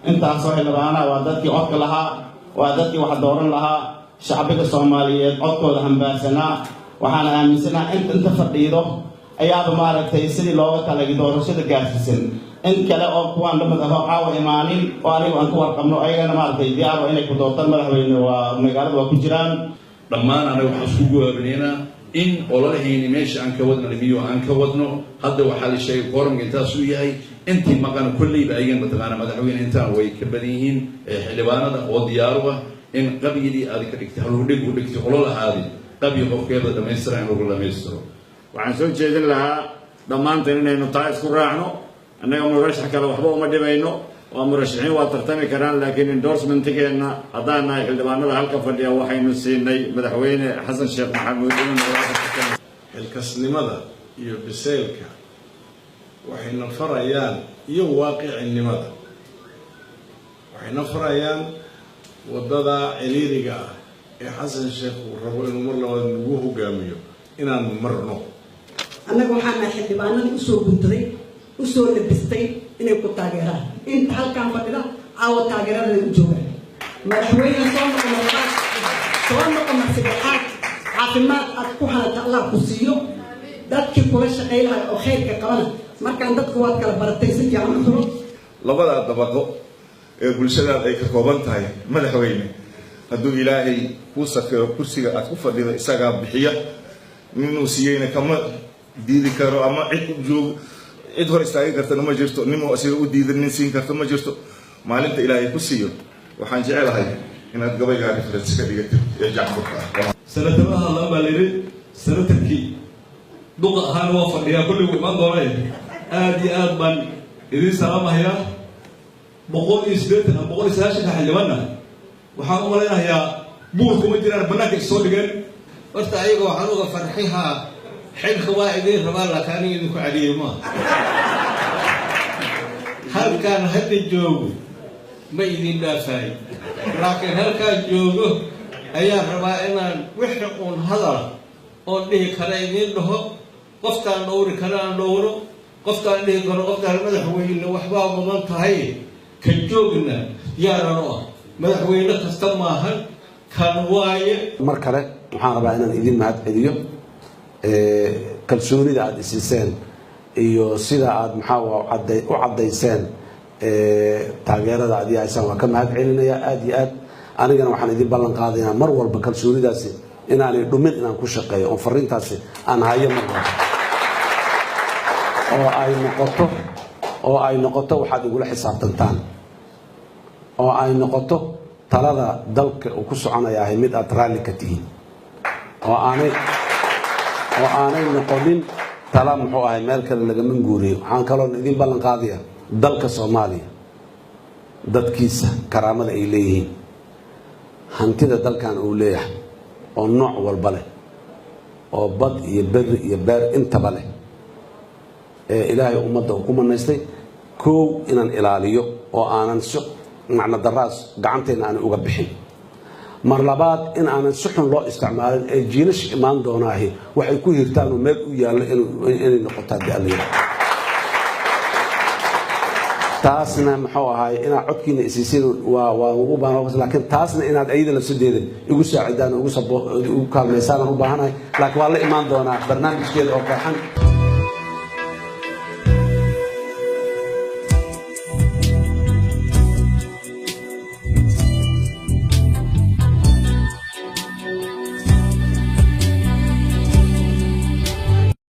intaasoo xildhibaana waa dadkii codka lahaa waa dadkii wax dooran lahaa shacbiga Soomaaliyeed codkooda hambaarsanaa waxaan aaminsanahay inta fadhiido ayaaba maaragtay sidii looga talagay doorashada gaarsiisan in kale oo kuwaan dhamad ah caawa imaanin oo anigu aan ku warqabno ayagana maaragtay diyaar oo inay ku doortaan madaxweyne waa magaalada waa ku jiraan dhammaan anagu waxaan isku go'aaminayna in ololahayni meesha aan ka wadno limiyo aan ka wadno hadda waxa la sheegay qoranka intaas uu yahay intii maqan kulliba ayaan mataqaana madaxweyne intaan way ka badan yihiin xildhibaanada oo diyaar u ah in qabiyadii aad ka dhigtay hal dhig u dhigtay ololahaadi qabiyo qofkeeda dhamaystiran ugu dhameystiro waxaan soo jeedin lahaa dhammaanteen inaynu taa isku raacno annaga murashax kale waxba uma dhibayno waa murashaxiin waa tartami karaan laakiin endorsementigeena haddaan nahay xildhibaanada halka fadhiya waxaynu siinay madaxweyne xasan sheekh maxamuud xilkasnimada iyo biseelka waxayna farayaan iyo waaqicinimada waxayna farayaan wadada ciriiriga ah ee xasan sheekh uu rabo inuu mar labaad nagu hogaamiyo inaan marno annaga waxaan nahay xildhibaanada usoo gudday usoo labistay inay ku taageeraan inta halkaan fadhida caawa taageerada u joogaan madaxweyne soo noqon masaxaad caafimaad aad ku halata allah ku siiyo dadkii kula shaqeynayo oo khayrka qabana markaan dadku waad kala baratay si fiican u xiro labada dabaqo ee bulshadaada ay ka kooban tahay madaxweyne hadduu ilaahay kuu sakeeyo kursiga aad ku fadhido isagaa bixiya ninuu siiyeyna kama diidi karo ama cid hor istaagi kartana ma jirto ninuu asiga u diidan nin siin karto ma jirto maalinta ilaahay ku siiyo waxaan jecelahay inaad gabaygaa reference ka dhigatid ee jacburka sanadamaha lama lirin sanatarkii duqa ahaan waa fadhiyaa kulligu iman doonay aad iyo aad baan idin salaamahayaa 180 ama 190 xildhibaanna waxaan u malaynayaa buur kuma jiraan bannaanka isoo dhigeen horta ayaga waxaan uga farxihaa xilka waa idin rabaa laakiin aniga idinku cadiyo ma halkaan hadda joogo ma idin dhaafay laakiin halkaan joogo ayaa rabaa inaan wixii uun hadal oon dhihi kara idin dhaho qoftaan dhowri karaan dhowro qoftaan dhihi karo qoftaan madaxweyne waxbaa mudan tahay ka joogna yaaran u ah madaxweyne kasta maahan kan waaye mar kale waxaan rabaa inaan idin mahad celiyo kalsoonida aad isiiseen iyo sida aad maxaa u caddayseen taageerada aad yahaysaan waa ka mahad celinaya aad iyo aad anigana waxaan idin ballan qaadaynaa mar walba kalsoonidaasi inaanay dhumin inaan ku shaqeeyo oo fariintaasi aan hayo mar walba oo ay noqoto waxaad igula xisaabtantaan oo ay noqoto talada dalka uu ku soconayahay mid aad raalli ka tihiin oo aanay noqonin tala muxuu ahay meel kale lagama guuriyo waxaan kaloo idin ballan qaadaya dalka Soomaaliya dadkiisa karaamada ay leeyihiin hantida dalkan uu leeyahay oo nooc walba leh oo bad iyo berri iyo beer intaba leh ee ilaahay ummadda uu ku manaystay koow inaan ilaaliyo oo aanan si macna daraas gacantayna aan uga bixin mar labaad in aanan si xun loo isticmaalin ee jiilasha imaan doonaahi waxay ku hirtaan oo meel u yaallo inay noqotaa da'liya taasna muxuu ahaay inaad codkiina isiisiin waa ugu baahan laakiin taasna inaad ayada lafsadeeda igu saacidaan ugu kaalmaysaan u baahanahay laakiin waa la imaan doonaa barnaamijkeeda oo qeexan